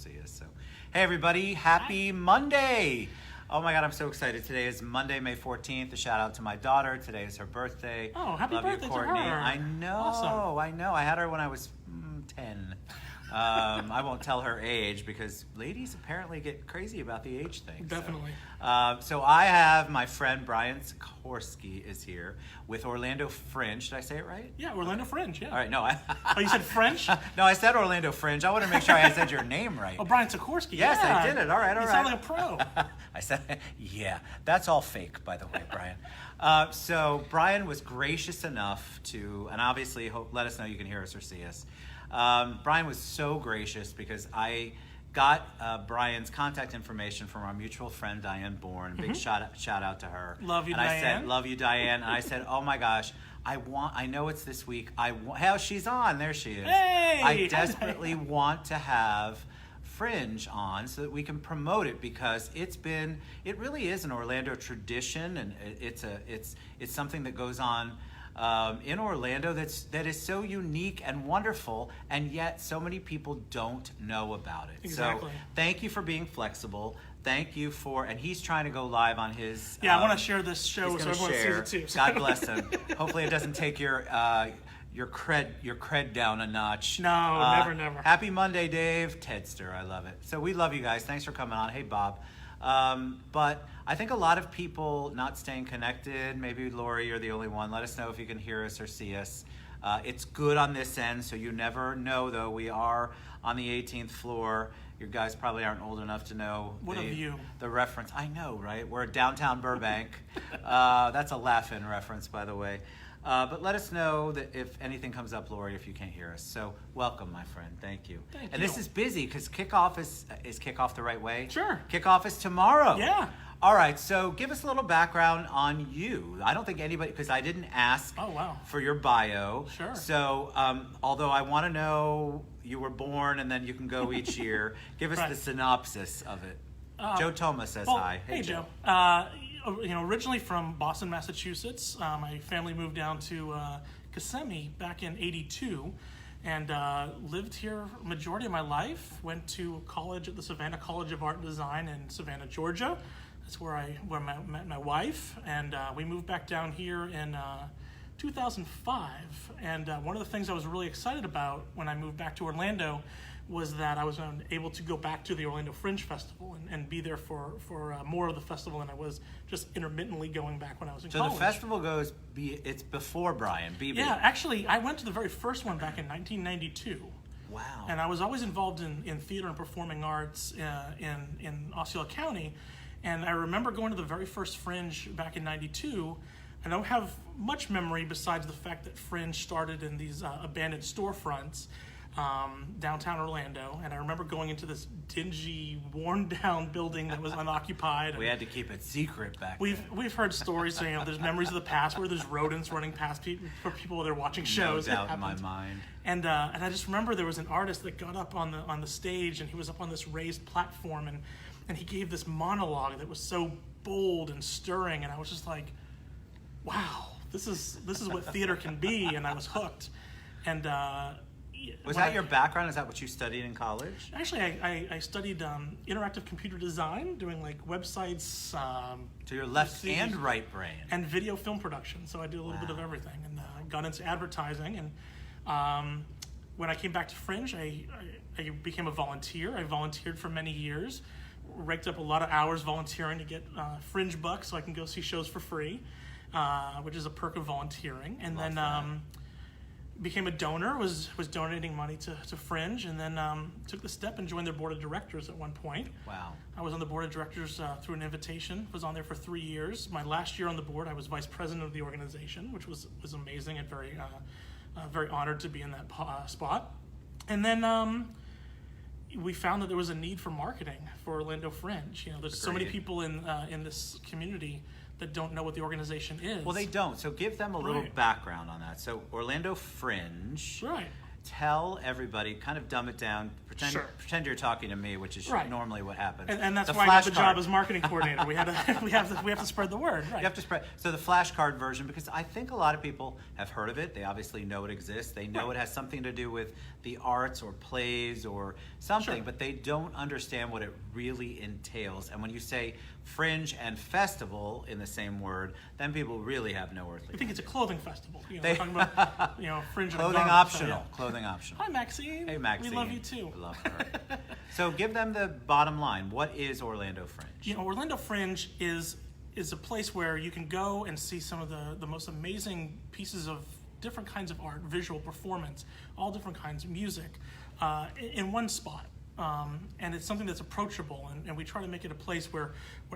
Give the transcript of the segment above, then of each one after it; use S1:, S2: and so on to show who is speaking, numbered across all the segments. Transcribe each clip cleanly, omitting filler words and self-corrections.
S1: Orsias. So, hey everybody, happy Monday! Oh my God, I'm so excited. Today is Monday, May 14th. A shout out to my daughter. Today is her birthday.
S2: Oh, happy
S1: Love
S2: birthday
S1: you, Courtney.
S2: to her.
S1: I know,
S2: Awesome.
S1: I know. I had her when I was 10. I won't tell her age because ladies apparently get crazy about the age thing.
S2: Definitely.
S1: So I have my friend Brian Sikorski is here with Orlando Fringe. Did I say it right?
S2: Yeah, Orlando Fringe, yeah.
S1: All right, no.
S2: Oh, you said French?
S1: No, I said Orlando Fringe. I want to make sure I said your name right.
S2: Oh, Brian Sikorski.
S1: Yes,
S2: yeah.
S1: I did it. All right.
S2: You sound like a pro.
S1: I said, yeah, that's all fake, by the way, Brian. So Brian was gracious enough to, and obviously let us know you can hear us or see us. Brian was so gracious because I got Brian's contact information from our mutual friend Diane Bourne. Big shout out to her.
S2: Love you,
S1: and
S2: Diane.
S1: I said, love you, Diane. And I said, oh my gosh, I know it's this week. Hell, she's on. There she is.
S2: Hey!
S1: I desperately want to have Fringe on so that we can promote it because it really is an Orlando tradition, and it's something that goes on in Orlando that is so unique and wonderful, and yet so many people don't know about it.
S2: Exactly.
S1: So thank you for being flexible. Thank you for, and he's trying to go live on his.
S2: Yeah, I want to share this show so everyone sees it too.
S1: God bless him. Hopefully, it doesn't take your cred down a notch.
S2: No, never.
S1: Happy Monday, Dave. Tedster, I love it. So we love you guys. Thanks for coming on. Hey, Bob. But I think a lot of people not staying connected. Maybe Lori, you're the only one. Let us know if you can hear us or see us. It's good on this end, so you never know, though. We are on the 18th floor. You guys probably aren't old enough to know the reference. I know, right? We're at downtown Burbank. That's a laugh-in reference, by the way. But let us know that if anything comes up, Lori, if you can't hear us. So welcome, my friend. Thank you.
S2: Thank
S1: and
S2: you.
S1: This is busy because kickoff is kickoff the right way?
S2: Sure.
S1: Kickoff is tomorrow.
S2: Yeah.
S1: All right. So give us a little background on you. I don't think anybody, because I didn't ask for your bio.
S2: Sure.
S1: So although I want to know you were born and then you can go each year, give us the synopsis of it. Joe Thomas says hi.
S2: Hey, Joe. Originally from Boston, Massachusetts. My family moved down to Kissimmee back in '82, and lived here majority of my life. Went to college at the Savannah College of Art and Design in Savannah, Georgia. That's where I met my wife, and we moved back down here in 2005. And one of the things I was really excited about when I moved back to Orlando was that I was able to go back to the Orlando Fringe Festival and be there for more of the festival than I was just intermittently going back when I was in college.
S1: So the festival it's before Brian, BB.
S2: Yeah, actually, I went to the very first one back in 1992.
S1: Wow.
S2: And I was always involved in theater and performing arts in Osceola County. And I remember going to the very first Fringe back in '92. I don't have much memory besides the fact that Fringe started in these abandoned storefronts downtown Orlando, and I remember going into this dingy, worn-down building that was unoccupied.
S1: We had to keep it secret back then.
S2: We've heard stories, so, there's memories of the past where there's rodents running past people for people that are watching shows.
S1: No doubt in my mind.
S2: And I just remember there was an artist that got up on the stage, and he was up on this raised platform, and he gave this monologue that was so bold and stirring, and I was just like, wow, this is what theater can be, and I was hooked. And
S1: was that your background? Is that what you studied in college?
S2: Actually, I studied interactive computer design, doing like websites.
S1: So your left and right brain.
S2: And video film production. So I did a little bit of everything, and got into advertising. And when I came back to Fringe, I became a volunteer. I volunteered for many years, raked up a lot of hours volunteering to get Fringe bucks so I can go see shows for free, which is a perk of volunteering. And then became a donor, was donating money to Fringe, and then took the step and joined their board of directors at one point.
S1: Wow. I
S2: was on the board of directors through an invitation, was on there for 3 years. My last year on the board, I was vice president of the organization, which was amazing and very honored to be in that spot. And then we found that there was a need for marketing for Orlando Fringe. There's so many people in this community that don't know what the organization is.
S1: Well, they don't. So give them a little background on that. So Orlando Fringe tell everybody, kind of dumb it down, pretend you're talking to me, which is normally what happens.
S2: And that's why I got the job as marketing coordinator. We have to spread the word. Right.
S1: You have to spread. So the flashcard version, because I think a lot of people have heard of it. They obviously know it exists. They know it has something to do with the arts or plays or something, but they don't understand what it really entails. And when you say Fringe and festival in the same word, then people really have no earthly.
S2: I think it's a clothing festival. We're talking about Fringe and
S1: clothing optional. Clothing optional.
S2: Hi, Maxine.
S1: Hey, Maxine.
S2: We love you too.
S1: We love her. So give them the bottom line. What is Orlando Fringe?
S2: Orlando Fringe is a place where you can go and see some of the most amazing pieces of different kinds of art, visual performance, all different kinds of music, in one spot. And it's something that's approachable, and we try to make it a place where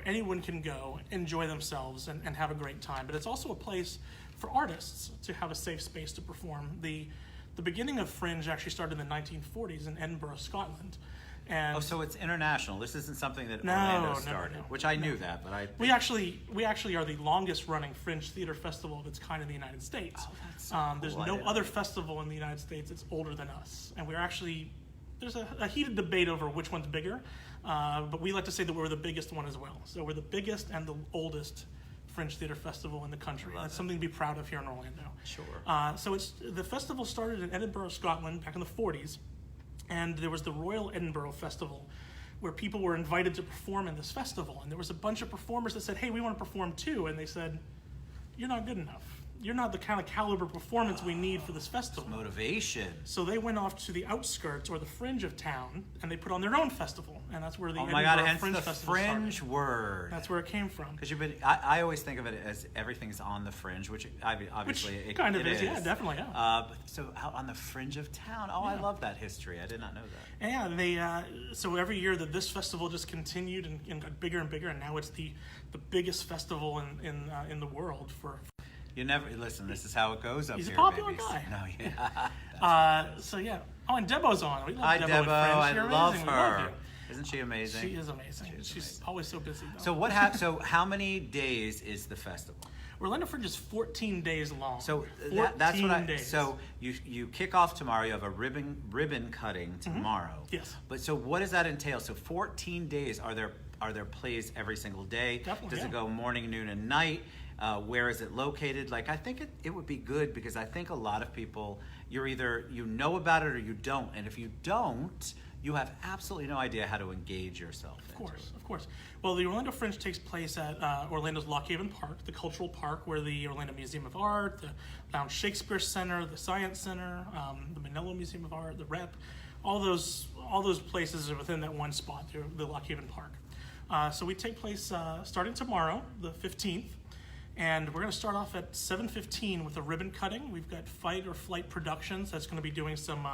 S2: anyone can go, enjoy themselves, and have a great time. But it's also a place for artists to have a safe space to perform. The beginning of Fringe actually started in the 1940s in Edinburgh, Scotland. And
S1: so it's international. This isn't something that Orlando started, which I knew that, but
S2: we actually are the longest running Fringe theater festival of its kind in the United States.
S1: Oh, that's so cool.
S2: There's no other festival in the United States that's older than us, and we're actually. There's a heated debate over which one's bigger, but we like to say that we're the biggest one as well. So we're the biggest and the oldest Fringe theater festival in the country. That's something to be proud of here in Orlando.
S1: Sure.
S2: So the festival started in Edinburgh, Scotland, back in the 40s, and there was the Royal Edinburgh Festival, where people were invited to perform in this festival. And there was a bunch of performers that said, "Hey, we want to perform too," and they said, "You're not good enough. You're not the kind of caliber performance we need for this festival."
S1: Motivation.
S2: So they went off to the outskirts or the fringe of town, and they put on their own festival, and that's where the
S1: hence
S2: Fringe
S1: the
S2: Festival
S1: Fringe
S2: started.
S1: word.
S2: That's where it came from.
S1: Because I always think of it as everything's on the fringe, which obviously
S2: Which
S1: it
S2: kind of
S1: is.
S2: Yeah, definitely, yeah.
S1: So out on the fringe of town. Oh, yeah. I love that history. I did not know that.
S2: Yeah, they so every year that this festival just continued and got bigger and bigger, and now it's the biggest festival in the world for.
S1: You never listen. This is how it goes up
S2: He's
S1: here.
S2: He's a popular
S1: babies.
S2: guy.
S1: No, yeah.
S2: So yeah. Oh, and Debo's on. We love
S1: Hi,
S2: Debo.
S1: Debo. I
S2: You're
S1: love
S2: amazing.
S1: her.
S2: We love you.
S1: Isn't she amazing?
S2: She is amazing. She's always so busy, though.
S1: So So how many days is the festival?
S2: Orlando Fringe is 14 days long.
S1: So
S2: 14
S1: that's what
S2: days.
S1: So you kick off tomorrow. You have a ribbon cutting tomorrow.
S2: Mm-hmm. Yes.
S1: But so what does that entail? So 14 days. Are there plays every single day?
S2: Definitely.
S1: Does it go morning, noon, and night? Where is it located? Like, I think it would be good, because I think a lot of people, you're either you know about it or you don't, and if you don't, you have absolutely no idea how to engage yourself.
S2: Of course. Well, the Orlando Fringe takes place at Orlando's Lock Haven Park, the cultural park where the Orlando Museum of Art, the Lounge Shakespeare Center, the Science Center, the Manila Museum of Art, the Rep, all those places are within that one spot, the Lock Haven Park. So we take place starting tomorrow, the 15th. And we're going to start off at 7:15 with a ribbon cutting. We've got Fight or Flight Productions that's going to be doing some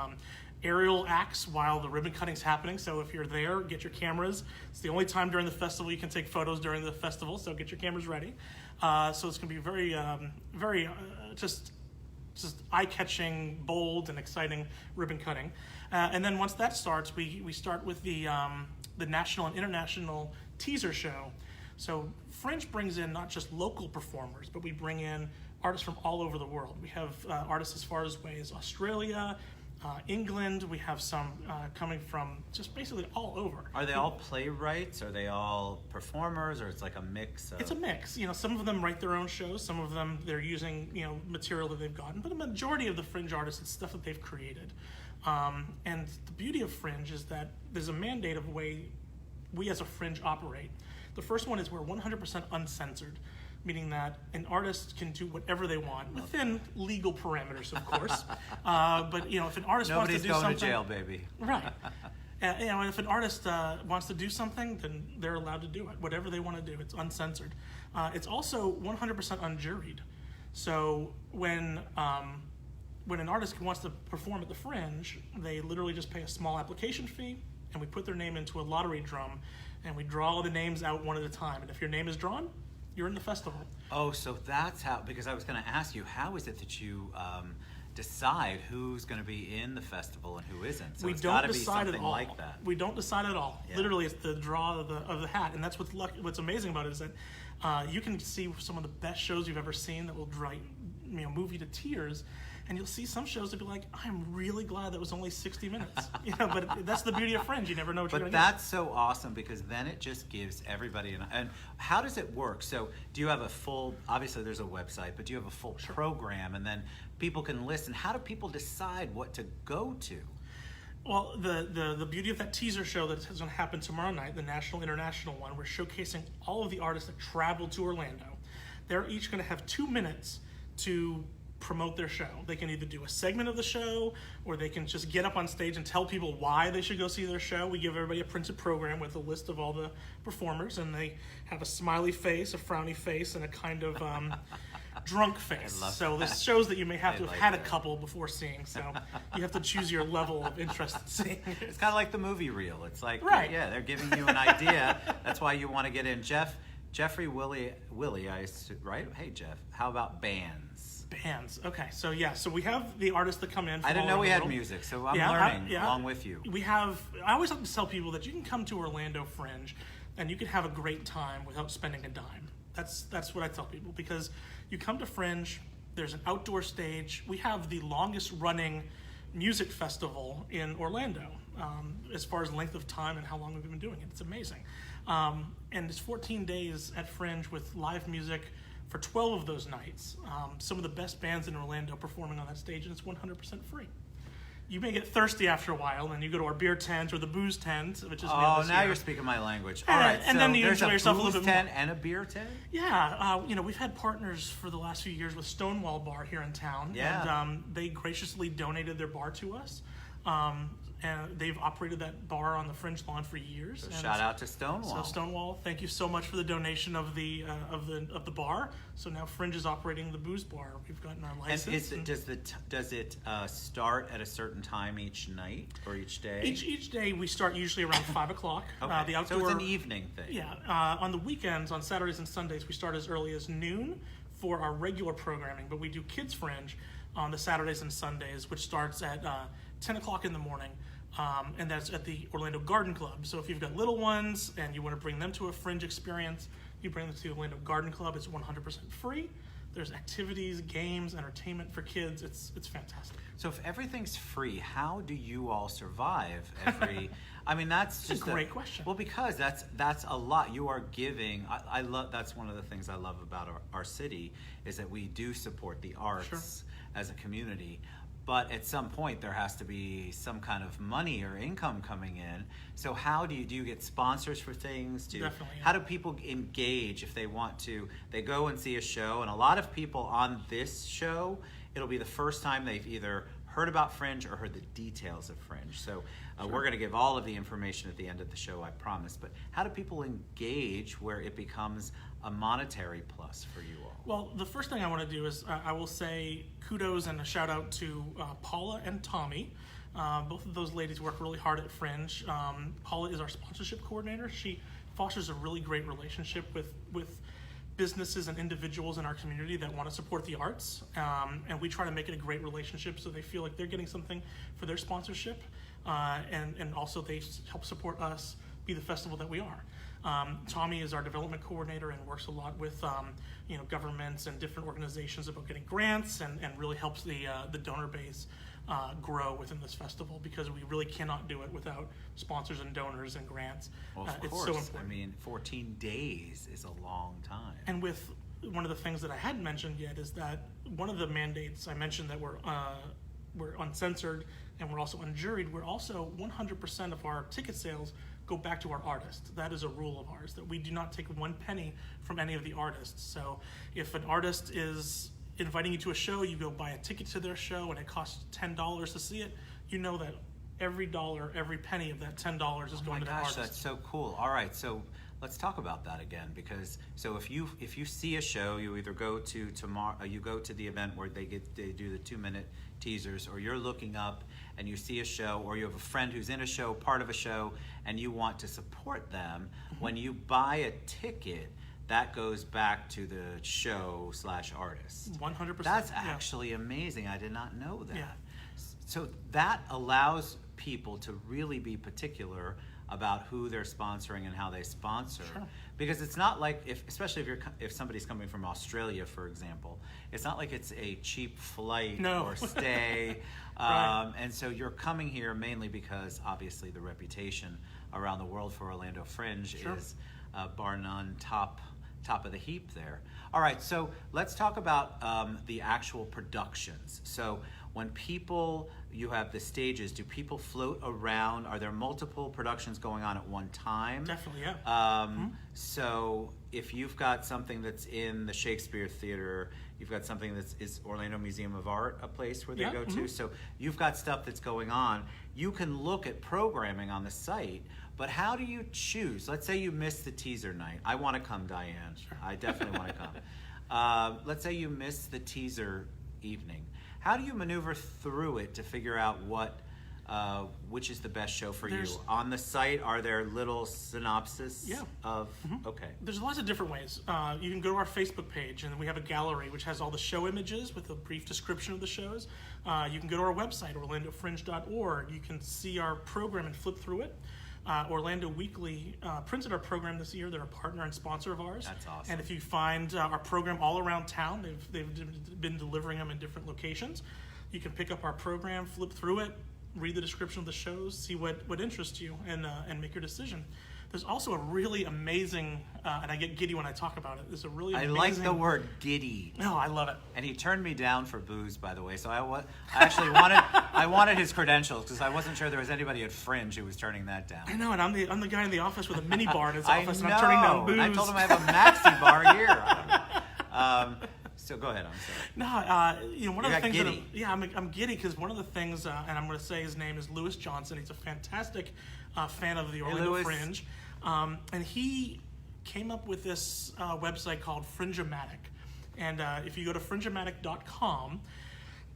S2: aerial acts while the ribbon cutting's happening. So if you're there, get your cameras. It's the only time during the festival you can take photos during the festival, so get your cameras ready. So it's going to be very just eye-catching, bold, and exciting ribbon cutting. And then once that starts, we start with the national and international teaser show. So Fringe brings in not just local performers, but we bring in artists from all over the world. We have artists as far away as Australia, England. We have some coming from just basically all over.
S1: Are they all playwrights? Are they all performers? Or it's like a mix of...
S2: It's a mix. Some of them write their own shows. Some of them they're using material that they've gotten. But the majority of the Fringe artists, it's stuff that they've created. And the beauty of Fringe is that there's a mandate of the way we as a Fringe operate. The first one is we're 100% uncensored, meaning that an artist can do whatever they want within legal parameters, of course. But if an artist wants to do something,
S1: nobody's going to jail, baby.
S2: Right. And if an artist wants to do something, then they're allowed to do it. Whatever they want to do, it's uncensored. It's also 100% unjuried. So when an artist wants to perform at the Fringe, they literally just pay a small application fee, and we put their name into a lottery drum, and we draw the names out one at a time. And if your name is drawn, you're in the festival.
S1: Oh, so that's how, because I was going to ask you, how is it that you decide who's going to be in the festival and who isn't? So
S2: We
S1: it's
S2: don't
S1: gotta be
S2: decide at
S1: something
S2: all.
S1: like that.
S2: We don't decide at all.
S1: Yeah.
S2: Literally, it's the draw of the hat. And that's what's amazing about it is that you can see some of the best shows you've ever seen that will move you to tears. And you'll see some shows that be like, I'm really glad that was only 60 minutes. But that's the beauty of Fringe. You never know what you're
S1: But
S2: going to get.
S1: that's so awesome because then it just gives everybody and how does it work? So do you have a full, obviously there's a website, but do you have a full program and then people can listen? How do people decide what to go to?
S2: Well, the beauty of that teaser show that's going to happen tomorrow night, the National International one, we're showcasing all of the artists that travel to Orlando. They're each going to have 2 minutes to promote their show. They can either do a segment of the show or they can just get up on stage and tell people why they should go see their show. We give everybody a printed program with a list of all the performers, and they have a smiley face, a frowny face, and a kind of drunk face. So this shows that you may have to have had a couple before seeing, so you have to choose your level of interest in seeing it.
S1: It's kind of like the movie reel. It's like,
S2: right.
S1: Yeah, they're giving you an idea. That's why you want to get in. Jeffrey Willie, right? Hey, Jeff, how about bands?
S2: Bands. Okay, so we have the artists that come in from
S1: I didn't
S2: all
S1: know
S2: over
S1: we
S2: the
S1: had
S2: world.
S1: music, so I'm learning along with you.
S2: I always like to tell people that you can come to Orlando Fringe and you can have a great time without spending a dime. That's what I tell people, because you come to Fringe, there's an outdoor stage. We have the longest running music festival in Orlando, as far as length of time and how long we've been doing it. It's amazing. And it's 14 days at Fringe with live music for 12 of those nights. Some of the best bands in Orlando performing on that stage, and it's 100% free. You may get thirsty after a while, and you go to our beer tent or the booze tent, which is new this year.
S1: You're speaking my language. All right,
S2: and
S1: so
S2: then you
S1: there's
S2: enjoy
S1: a
S2: yourself a
S1: booze
S2: little bit
S1: tent
S2: more.
S1: and a beer tent?
S2: Yeah, we've had partners for the last few years with Stonewall Bar here in town, and they graciously donated their bar to us. And they've operated that bar on the Fringe lawn for years.
S1: So shout out to Stonewall.
S2: So Stonewall, thank you so much for the donation of the bar. So now Fringe is operating the booze bar. We've gotten our license.
S1: And does it start at a certain time each night or each day?
S2: Each day we start usually around 5 o'clock.
S1: Okay.
S2: The outdoor,
S1: so it's an evening thing.
S2: Yeah. On the weekends, on Saturdays and Sundays, we start as early as noon for our regular programming. But we do Kids Fringe on the Saturdays and Sundays, which starts at 10 o'clock in the morning. And that's at the Orlando Garden Club. So if you've got little ones and you want to bring them to a Fringe experience, you bring them to the Orlando Garden Club. It's 100% free. There's activities, games, entertainment for kids. It's fantastic.
S1: So if everything's free, how do you all survive every? I mean, that's just
S2: a great question.
S1: Well, because that's a lot. You are giving. I love. That's one of the things I love about our city is that we do support the arts as a community. But at some point, there has to be some kind of money or income coming in. So how do you get sponsors for things?
S2: Definitely. Yeah.
S1: How do people engage if they want to? They go and see a show, and a lot of people on this show, it'll be the first time they've either heard about Fringe or heard the details of Fringe. So we're going to give all of the information at the end of the show, I promise. But how do people engage where it becomes a monetary plus for you all?
S2: Well, the first thing I want to do is I will say kudos and a shout out to Paula and Tommy. Both of those ladies work really hard at Fringe. Paula is our sponsorship coordinator. She fosters a really great relationship with businesses and individuals in our community that want to support the arts. And we try to make it a great relationship so they feel like they're getting something for their sponsorship. And also they help support us be the festival that we are. Tommy is our development coordinator and works a lot with governments and different organizations about getting grants and really helps the donor base grow within this festival, because we really cannot do it without sponsors and donors and grants.
S1: Well, of course.
S2: It's so important.
S1: I mean, 14 days is a long time.
S2: And with one of the things that I hadn't mentioned yet is that one of the mandates I mentioned that we're uncensored and we're also unjuried. We're also 100% of our ticket sales go back to our artists. That is a rule of ours, that we do not take 1 penny from any of the artists. So if an artist is inviting you to a show, you go buy a ticket to their show and it costs $10 to see it, you know that every dollar, every penny of that $10 is going to the artist.
S1: That's so cool. All right, so let's talk about that again, because so if you see a show, you either go to you go to the event where they do the 2-minute teasers, or you're looking up and you see a show, or you have a friend who's in a show, part of a show, and you want to support them. Mm-hmm. When you buy a ticket, that goes back to the show/artist.
S2: 100%.
S1: That's actually amazing. I did not know that.
S2: Yeah.
S1: So that allows people to really be particular about who they're sponsoring and how they sponsor.
S2: Sure.
S1: Because it's not like, especially if somebody's coming from Australia, for example, it's not like it's a cheap flight or stay.
S2: Right.
S1: And so you're coming here mainly because obviously the reputation around the world for Orlando Fringe is bar none top of the heap there. All right, so let's talk about the actual productions. So when you have the stages, do people float around? Are there multiple productions going on at one time?
S2: Definitely, yeah.
S1: So if you've got something that's in the Shakespeare Theater, you've got something is Orlando Museum of Art, a place where they go to. So you've got stuff that's going on. You can look at programming on the site, but how do you choose? Let's say you missed the teaser night. I want to come, Diane. Sure. I definitely want to come. Let's say you missed the teaser evening. How do you maneuver through it to figure out which is the best show for you? On the site, are there little synopsis of? Okay.
S2: There's lots of different ways. You can go to our Facebook page, and we have a gallery which has all the show images with a brief description of the shows. You can go to our website, orlandofringe.org. You can see our program and flip through it. Orlando Weekly printed our program this year. They're a partner and sponsor of ours.
S1: That's awesome.
S2: And if you find our program all around town, they've been delivering them in different locations. You can pick up our program, flip through it, read the description of the shows, see what interests you, and make your decision. There's also a really amazing, and I get giddy when I talk about it. There's a really amazing...
S1: I like the word giddy.
S2: No, I love it.
S1: And he turned me down for booze, by the way. So I actually wanted his credentials because I wasn't sure there was anybody at Fringe who was turning that down.
S2: I know, and I'm the guy in the office with a mini bar in his office, and I'm turning down booze.
S1: And I told him I have a maxi bar here. So go ahead. I'm sorry.
S2: No, one of the things I'm giddy because one of the things, and I'm going to say his name is Lewis Johnson. He's a fantastic fan of the Orlando Fringe, and he came up with this website called Fringe-O-Matic. And if you go to fringe-o-matic.com,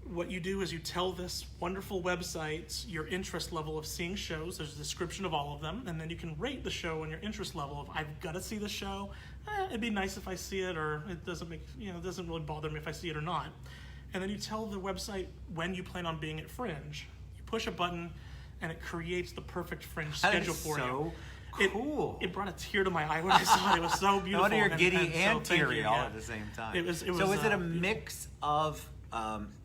S2: what you do is you tell this wonderful website your interest level of seeing shows. There's a description of all of them, and then you can rate the show on your interest level of I've got to see the show. It'd be nice if I see it, or it doesn't really bother me if I see it or not. And then you tell the website when you plan on being at Fringe. You push a button, and it creates the perfect Fringe schedule for you.
S1: Cool.
S2: It brought a tear to my eye when I saw it. It was so beautiful.
S1: No wonder you're giddy and teary all at the same time.
S2: So
S1: is it a mix of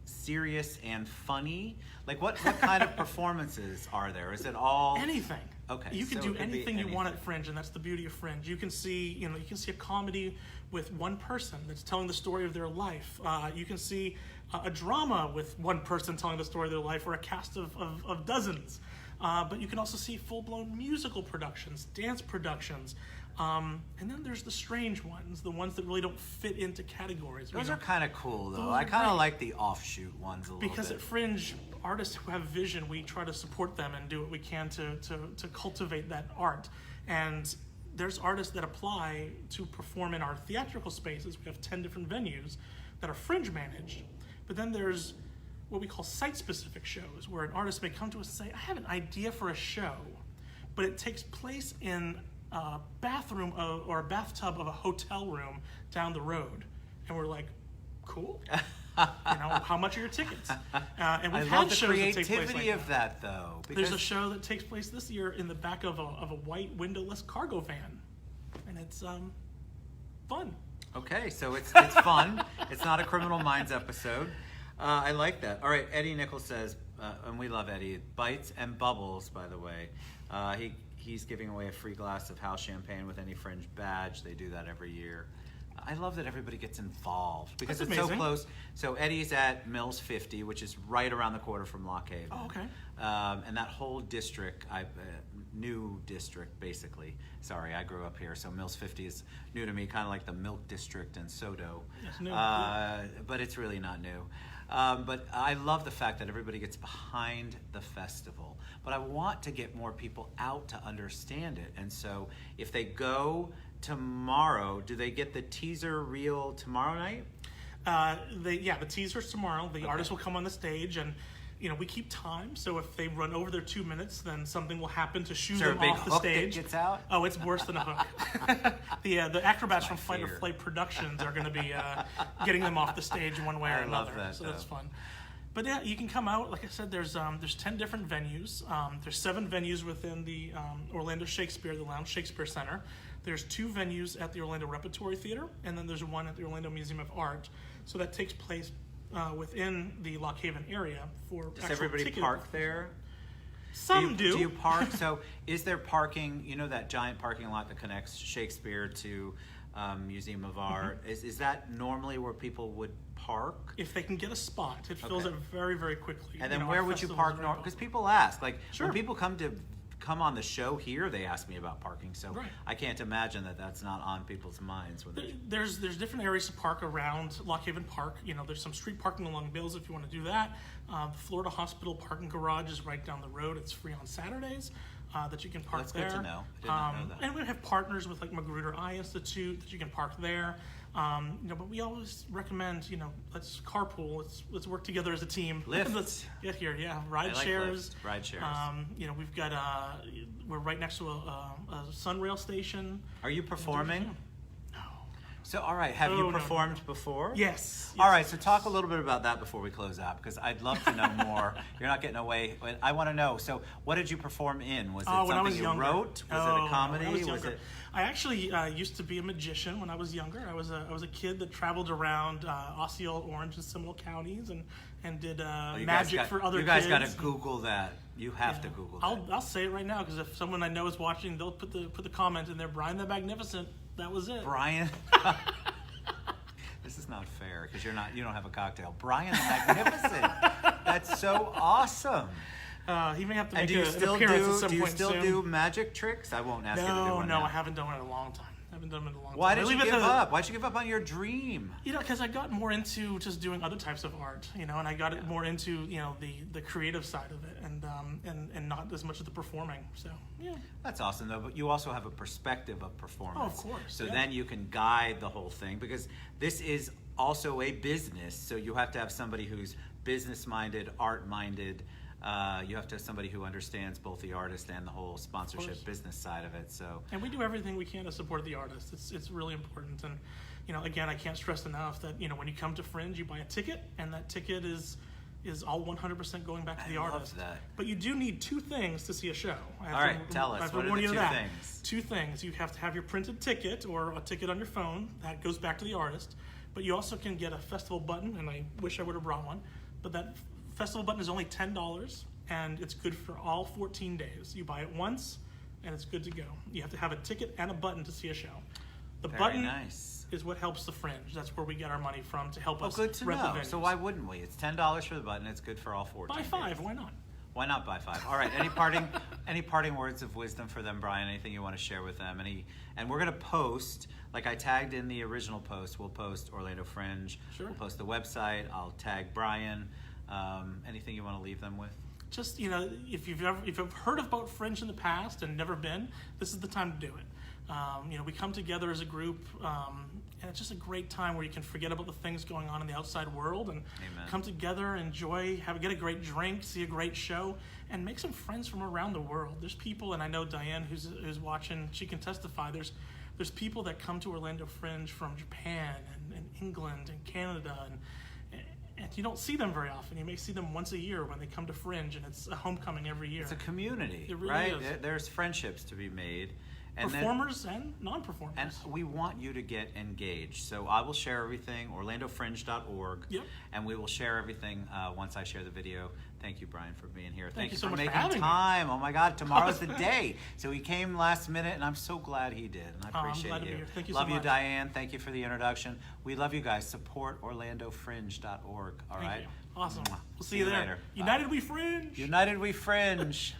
S1: serious and funny? Like what kind of performances are there? Is it all
S2: anything?
S1: Okay,
S2: you can do anything you want at Fringe, and that's the beauty of Fringe. You can see a comedy with one person that's telling the story of their life. You can see a drama with one person telling the story of their life, or a cast of dozens. But you can also see full-blown musical productions, dance productions. And then there's the strange ones, the ones that really don't fit into categories.
S1: Those are kind of cool, though. I kind of like the offshoot ones a little bit.
S2: Because at Fringe, artists who have vision, we try to support them and do what we can to cultivate that art. And there's artists that apply to perform in our theatrical spaces. We have 10 different venues that are Fringe managed. But then there's what we call site-specific shows, where an artist may come to us and say, I have an idea for a show, but it takes place in a bathroom or a bathtub of a hotel room down the road. And we're like, cool. How much are your tickets? And we've had shows that take place like that. I love the creativity of that, though. There's a show that takes place this year in the back of a white windowless cargo van, and it's fun.
S1: Okay, so it's fun. It's not a Criminal Minds episode. I like that. All right, Eddie Nichols says, and we love Eddie, Bites and Bubbles, by the way. He's giving away a free glass of house champagne with any Fringe badge. They do that every year. I love that everybody gets involved because it's so close. So Eddie's at Mills 50, which is right around the corner from Lock Haven.
S2: Oh, okay.
S1: And that whole district, new district, basically. Sorry, I grew up here, so Mills 50 is new to me, kind of like the Milk District in Sodo.
S2: It's new.
S1: But it's really not new. But I love the fact that everybody gets behind the festival. But I want to get more people out to understand it. And so if they go tomorrow, do they get the teaser reel tomorrow night?
S2: The teaser's tomorrow. The artist will come on the stage, and we keep time. So if they run over their 2 minutes, then something will happen to shoo them off the stage.
S1: That gets out?
S2: Oh, it's worse than a hook. The acrobats from Fight or Flight Productions are going to be getting them off the stage one way or another.
S1: Love that,
S2: so that's fun. But yeah, you can come out. Like I said, there's 10 different venues. There's 7 venues within the Orlando Shakespeare, the Lounge Shakespeare Center. There's 2 venues at the Orlando Repertory Theater, and then there's 1 at the Orlando Museum of Art. So that takes place within the Lock Haven area for
S1: Does everybody park there?
S2: Some do.
S1: Do you park? So is there parking, you know, that giant parking lot that connects Shakespeare to Museum of Art? Is that normally where people would park?
S2: If they can get a spot, it fills it very, very quickly.
S1: And then where would you park? Because people ask, like,
S2: Sure.
S1: when people come on the show here, they ask me about parking. So I can't imagine that that's not on people's minds. When
S2: There's different areas to park around Lock Haven Park. You know, there's some street parking along Bills if you want to do that. The Florida Hospital parking garage is right down the road. It's free on Saturdays that you can park there.
S1: That's good to know. I did not know that.
S2: And we have partners with like Magruder Eye Institute that you can park there. You know, but we always recommend, you know, let's carpool. Let's work together as a team.
S1: Lyft.
S2: Let's get here. Yeah, ride shares.
S1: Lyft. Ride shares.
S2: You know, we've got we're right next to a Sunrail station.
S1: Are you performing?
S2: No.
S1: So, all right, have you performed before?
S2: Yes.
S1: All right, so talk a little bit about that before we close out, because I'd love to know more. You're not getting away. I want to know. So, what did you perform in? Was it something you wrote? Was it a comedy?
S2: When I was younger. I actually used to be a magician when I was younger. I was a kid that traveled around Osceola, Orange, and Seminole counties and did magic for other kids.
S1: You guys got to Google that. You have to Google that.
S2: I'll say it right now, because if someone I know is watching, they'll put the comment in there. Brian the Magnificent. That was it.
S1: Brian. This is not fair because you don't have a cocktail. Brian the Magnificent. That's so awesome.
S2: He may have to make
S1: an
S2: appearance at some point soon.
S1: Do you still do magic tricks? I won't ask you to do one
S2: No,
S1: now.
S2: I haven't done it in a long time.
S1: Why did you give up? Why'd you give up on your dream?
S2: You know, because I got more into just doing other types of art, you know, and I got it more into, you know, the creative side of it and not as much of the performing. So, yeah.
S1: That's awesome, though. But you also have a perspective of performance.
S2: Oh, of course.
S1: So then you can guide the whole thing, because this is also a business. So you have to have somebody who's business-minded, art-minded. You have to have somebody who understands both the artist and the whole sponsorship business side of it. So,
S2: and we do everything we can to support the artist. It's really important. And, you know, again, I can't stress enough that, you know, when you come to Fringe, you buy a ticket, and that ticket is all 100% going back to the artist.
S1: That.
S2: But you do need 2 things to see a show.
S1: All right, tell us. What are the 2 things?
S2: 2 things. You have to have your printed ticket or a ticket on your phone. That goes back to the artist. But you also can get a festival button, and I wish I would have brought one. But that festival button is only $10. And it's good for all 14 days. You buy it once, and it's good to go. You have to have a ticket and a button to see a show. The button is what helps the Fringe. That's where we get our money from to help us.
S1: Good to know. So why wouldn't we? It's $10 for the button. It's good for all 14 days.
S2: Buy 5. Why not?
S1: Why not buy 5? All right. Any parting words of wisdom for them, Brian? Anything you want to share with them? And we're gonna post, like I tagged in the original post. We'll post Orlando Fringe.
S2: Sure.
S1: We'll post the website. I'll tag Brian. Anything you want to leave them with?
S2: Just, you know, if you've heard about Fringe in the past and never been, this is the time to do it. You know, we come together as a group, and it's just a great time where you can forget about the things going on in the outside world and come together, enjoy, get a great drink, see a great show, and make some friends from around the world. There's people, and I know Diane, who's watching, she can testify. There's people that come to Orlando Fringe from Japan and England and Canada, and you don't see them very often. You may see them once a year when they come to Fringe, and it's a homecoming every year.
S1: It's a community,
S2: it really
S1: right?
S2: is.
S1: There's friendships to be made. And
S2: performers and non-performers.
S1: And we want you to get engaged. So I will share everything, orlandofringe.org.
S2: Yep.
S1: And we will share everything once I share the video. Thank you, Brian, for being here.
S2: Thank you so
S1: for
S2: much
S1: making
S2: for having
S1: time. Me. Oh my God, tomorrow's the day. So he came last minute, and I'm so glad he did. And I appreciate
S2: I'm glad
S1: you.
S2: To be here. Thank you
S1: love
S2: so much.
S1: you, Diane. Thank you for the introduction. We love you guys. Support orlandofringe.org. All right.
S2: Awesome.
S1: Mwah.
S2: We'll see you there.
S1: Later.
S2: United we Fringe.
S1: United we Fringe.